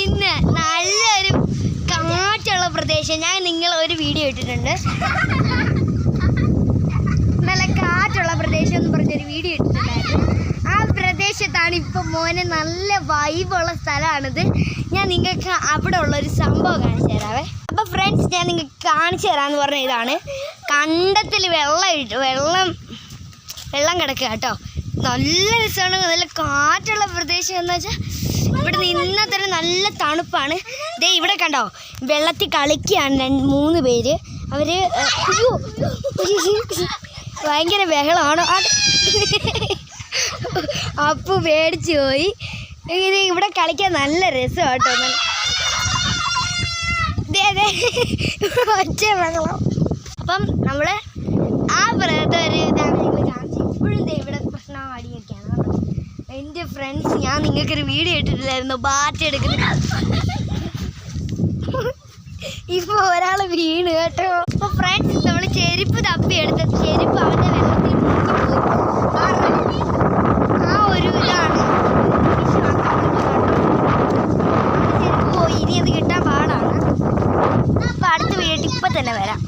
ഇന്ന് നല്ലൊരു കാറ്റുള്ള പ്രദേശം ഞാൻ നിങ്ങളൊരു വീഡിയോ ഇട്ടിട്ടുണ്ട്. നല്ല കാറ്റുള്ള പ്രദേശം എന്ന് പറഞ്ഞൊരു വീഡിയോ ഇട്ടിട്ടുണ്ടായിരുന്നു. ആ പ്രദേശത്താണ് ഇപ്പം മോനെ നല്ല വൈബുള്ള സ്ഥലമാണിത്. ഞാൻ നിങ്ങൾക്ക് അവിടെ ഉള്ളൊരു സംഭവം കാണിച്ചു തരാവേ. അപ്പോൾ ഫ്രണ്ട്സ്, ഞാൻ നിങ്ങൾക്ക് കാണിച്ചു തരാമെന്ന് പറഞ്ഞ ഇതാണ് കണ്ടത്തിൽ വെള്ളം കിടക്കുക കേട്ടോ. നല്ല രസമാണ്. നല്ല കാറ്റുള്ള പ്രദേശം എന്ന് വെച്ചാൽ ഇവിടെ നിന്നാൽ തന്നെ നല്ല തണുപ്പാണ്. ദേ ഇവിടെ കണ്ടോ, വെള്ളത്തിൽ കളിക്കുകയാണ് 3 പേര്. അവർ ഭയങ്കര ബഹളമാണ്. അപ്പു പേടിച്ചു പോയി. ഇത് ഇവിടെ കളിക്കാൻ നല്ല രസമാണ് കേട്ടോ. ഒറ്റ ബഹളം. അപ്പം നമ്മൾ ആ പ്രദേശത്തെ ഒരു ഇതാണ് ഞങ്ങൾ കാണിച്ചത്. ഇപ്പോഴും ഇവിടെ പ്രശ്നം അടിയൊക്കെയാണ് കേട്ടോ. എൻ്റെ ഫ്രണ്ട്സ്, ഞാൻ നിങ്ങൾക്കൊരു വീഡിയോ ഇട്ടിട്ടില്ലായിരുന്നു ബാറ്റെടുക്കുന്നത്. ഇപ്പോൾ ഒരാൾ വീണ് കേട്ടോ. അപ്പോൾ ഫ്രണ്ട്സ്, നമ്മൾ ചെരുപ്പ് തപ്പി എടുത്ത ചെരുപ്പ് അവൻ്റെ വെള്ളത്തിൽ മുങ്ങിപ്പോയി. ആ ഒരു ഇതാണ് ചെരുപ്പ് പോയി. ഇനി അത് കിട്ടാൻ പാടാണ്. അപ്പോൾ അടുത്ത വീഡിയോ ഇപ്പം തന്നെ വരാം.